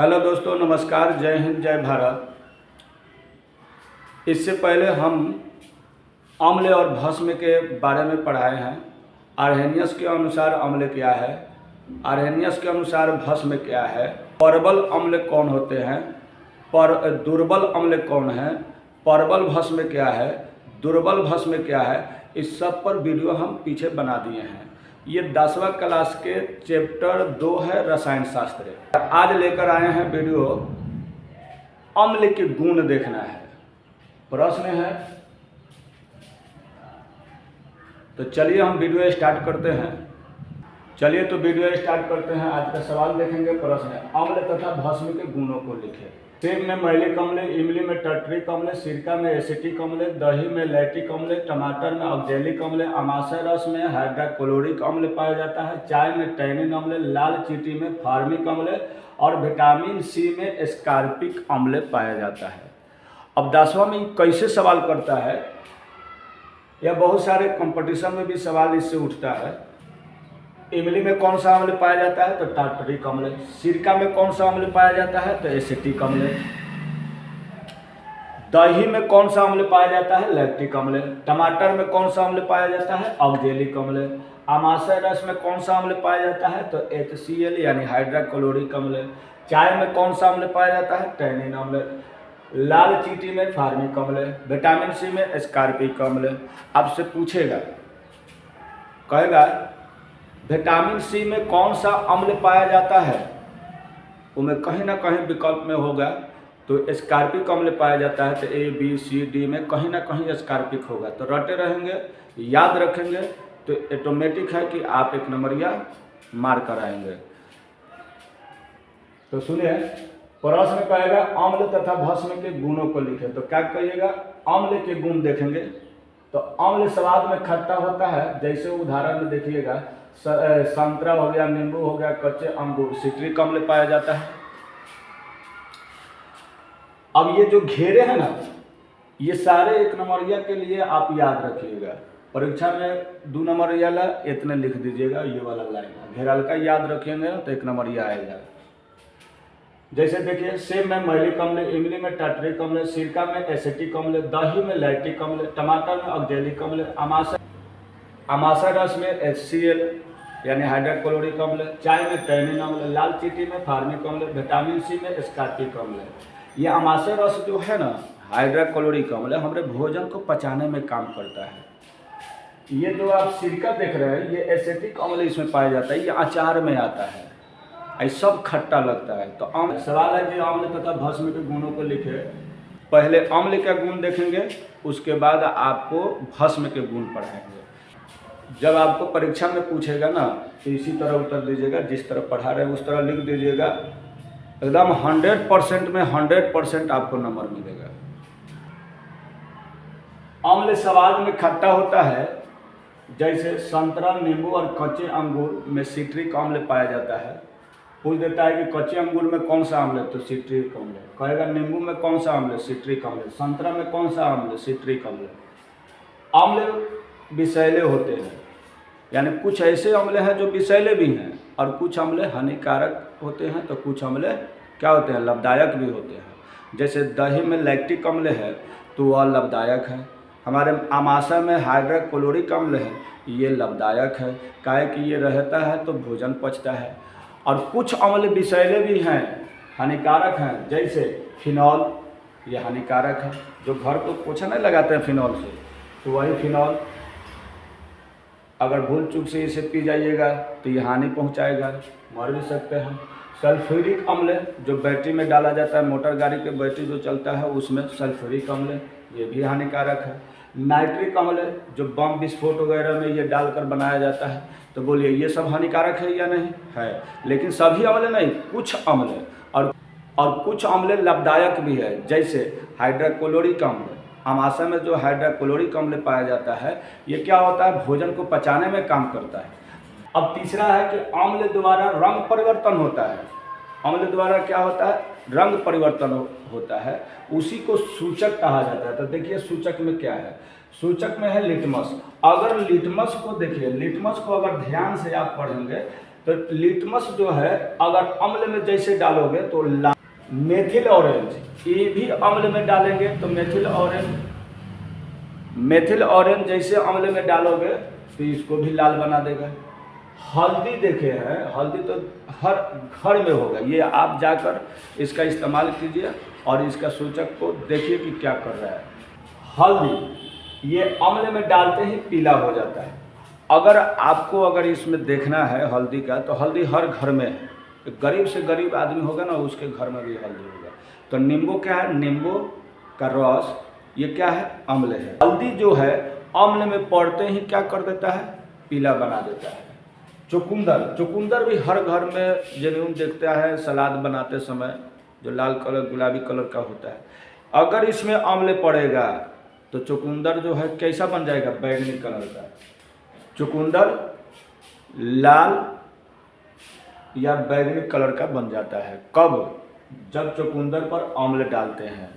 Hello दोस्तों, नमस्कार। जय हिंद, जय भारत। इससे पहले हम अम्ल और भस्म के बारे में पढ़ाए हैं। आर्हेनियस के अनुसार अम्ल क्या है, आर्हेनियस के अनुसार भस्म क्या है, प्रबल अम्ल कौन होते हैं, दुर्बल अम्ल कौन है, प्रबल भस्म क्या है, दुर्बल भस्म क्या है, इस सब पर वीडियो हम पीछे बना दिए हैं। ये 10वां क्लास के चैप्टर 2 है, रसायन शास्त्र। आज लेकर आए हैं वीडियो अम्ल के गुण देखना है। प्रश्न है, तो चलिए हम वीडियो स्टार्ट करते हैं। चलिए तो वीडियो स्टार्ट करते हैं। आज का सवाल देखेंगे। प्रश्न है, अम्ल तथा भस्म के गुणों को लिखें। सेब में मैलिक अम्ल, इमली में टर्टरिक अम्ल, सिरका में एसिटिक अम्ल, दही में लैक्टिक अम्ल, टमाटर में ऑक्जेलिक अम्ल, अमाशय रस में हाइड्रोक्लोरिक अम्ल पाया जाता है, चाय में टैनिन अम्ल, लाल चींटी में फार्मिक अम्ल और विटामिन सी में एस्कॉर्बिक अम्ल पाया जाता है। अब 10वां में कैसे सवाल करता है, यह बहुत सारे कंपटीशन में भी सवाल इससे उठता है। इमली में कौन सा अम्ल पाया जाता है, तो टार्टरिक अम्ल। सिरका में कौन सा अम्ल पाया जाता है, तो एसिटिक अम्ल। दही में कौन सा अम्ल पाया जाता है, लैक्टिक अम्ल। टमाटर में कौन सा अम्ल पाया जाता है, ऑक्जेलिक अम्ल। अमाशय रस में कौन सा अम्ल पाया जाता है, तो HCl यानी हाइड्रोक्लोरिक अम्ल। चाय में कौन सा अम्ल पाया जाता है, टैनिन अम्ल। लाल चींटी में फार्मिक अम्ल। विटामिन सी में एस्कॉर्बिक अम्ल। आपसे पूछेगा, कहेगा विटामिन सी में कौन सा अम्ल पाया जाता है, उनमें कहीं ना कहीं विकल्प में होगा, तो एस्कॉर्बिक अम्ल पाया जाता है। तो A, B, C, D में कहीं ना कहीं एस्कॉर्बिक होगा। तो रटे रहेंगे, याद रखेंगे, तो ऑटोमेटिक है कि आप 1 नंबरिया मार कर आएंगे। तो सुनिए, प्रश्न कहेगा अम्ल तथा भस्म के गुणों को लिखे। तो क्या कहिएगा, अम्ल के गुण देखेंगे। तो अम्ल स्वाद में खट्टा होता है, जैसे उदाहरण में देखिएगा, संतरा हो गया, नींबू हो गया, कच्चे अंगूर। सिट्रिक अम्ल पाया जाता है। अब ये जो घेरे हैं ना, ये सारे 1 नंबरिया के लिए आप याद रखिएगा। परीक्षा में 2 नंबरिया ला इतने लिख दीजिएगा, ये वाला लाइन घेरल का याद रखेंगे तो 1 नंबरिया आएगा। जैसे देखिए, सेब में मैलिक अम्ल, इमली में टार्टरिक अम्ल, सिरका में एसिटिक अम्ल, दही में लैक्टिक अम्ल, टमाटर में ऑक्जेलिक अम्ल, अमाशय रस में HCl यानी हाइड्रोक्लोरिक अम्ल, चाय में टैनिन अम्ल, लाल चींटी में फार्मिक अम्ल, विटामिन सी में एस्कॉर्बिक अम्ल। ये अमाशय रस जो है ना, हाइड्रोक्लोरिक अम्ल, हमारे भोजन को पचाने में काम करता है। ये जो आप सिरका देख रहे हैं, ये एसिटिक अम्ल इसमें पाया जाता है, ये अचार में आता है, ये सब खट्टा लगता है। तो सवाल है कि अम्ल तथा भस्म के गुणों को लिखे। पहले अम्ल का गुण देखेंगे, उसके बाद आपको भस्म के गुण पढ़ाएंगे। जब आपको परीक्षा में पूछेगा ना, तो इसी तरह उत्तर दीजिएगा, जिस तरह पढ़ा रहे हैं उस तरह लिख दीजिएगा। एकदम 100% में 100% आपको नंबर मिलेगा। अम्ल स्वाद में खट्टा होता है, जैसे संतरा, नींबू और कच्चे अंगूर में सिट्रिक अम्ल पाया जाता है। पूछ देता है कि कच्चे अंगूर में कौन सा अम्ल है, तो सिट्रिक अम्ल। कहेगा नींबू में कौन सा अम्ल है, सिट्रिक अम्ल। संतरा में कौन सा अम्ल है, सिट्रिक अम्ल। अम्ल विषैले होते हैं, यानी कुछ ऐसे अम्ल हैं जो विषैले भी हैं, और कुछ अम्ल हानिकारक होते हैं, तो कुछ अम्ल क्या होते हैं, लाभदायक भी होते हैं। जैसे दही में लैक्टिक अम्ल है, तो वह लाभदायक है। हमारे अमाशय में हाइड्रोक्लोरिक अम्ल है, ये लाभदायक है, काहे कि ये रहता है तो भोजन पचता है। और कुछ अम्ल विषैले भी हैं, हानिकारक हैं, जैसे फिनॉल, ये हानिकारक है। जो घर को पोछा नहीं लगाते हैं फिनॉल से, तो वही फिनॉल अगर भूल चूक से इसे पी जाइएगा तो ये हानि पहुंचाएगा, मर भी सकते हैं। सल्फ्यूरिक अम्ल जो बैटरी में डाला जाता है, मोटर गाड़ी के बैटरी जो चलता है उसमें सल्फ्यूरिक अम्ल, ये भी हानिकारक है। नाइट्रिक अम्ल जो बम विस्फोट वगैरह में ये डालकर बनाया जाता है, तो बोलिए ये सब हानिकारक है या नहीं है। लेकिन सभी अम्ल नहीं, कुछ अम्ल और कुछ अम्ल लाभदायक भी है, जैसे हाइड्रोक्लोरिक अम्ल। अमाशय में जो हाइड्रोक्लोरिक अम्ल पाया जाता है, ये क्या होता है, भोजन को पचाने में काम करता है। अब तीसरा है कि अम्ल द्वारा रंग परिवर्तन होता है। अम्ल द्वारा क्या होता है, रंग परिवर्तन होता है, उसी को सूचक कहा जाता है। तो देखिए सूचक में क्या है, सूचक में है लिटमस। अगर लिटमस को देखिए, लिटमस को अगर ध्यान से आप पढ़ेंगे तो लिटमस जो है अगर अम्ल में जैसे डालोगे तो मेथिल ऑरेंज, ये भी अम्ल में डालेंगे तो मेथिल ऑरेंज जैसे अम्ल में डालोगे तो इसको भी लाल बना देगा। हल्दी देखे हैं, हल्दी तो हर घर में होगा, ये आप जाकर इसका इस्तेमाल कीजिए और इसका सूचक को देखिए कि क्या कर रहा है। हल्दी ये अम्ल में डालते ही पीला हो जाता है। अगर इसमें देखना है हल्दी का, तो हल्दी हर घर में है, गरीब से गरीब आदमी होगा ना उसके घर में भी हल्दी होगा। तो नींबू क्या है, नींबू का रस ये क्या है, अम्ल है। हल्दी जो है अम्ल में पड़ते ही क्या कर देता है, पीला बना देता है। चुकंदर भी हर घर में जेन्युइन देखता है सलाद बनाते समय, जो लाल कलर गुलाबी कलर का होता है। अगर इसमें अम्ल पड़ेगा तो चुकंदर जो है कैसा बन जाएगा, बैंगनी कलर का। चुकंदर लाल या बैंगनी कलर का बन जाता है। कब, जब चुकंदर पर अम्ल डालते हैं।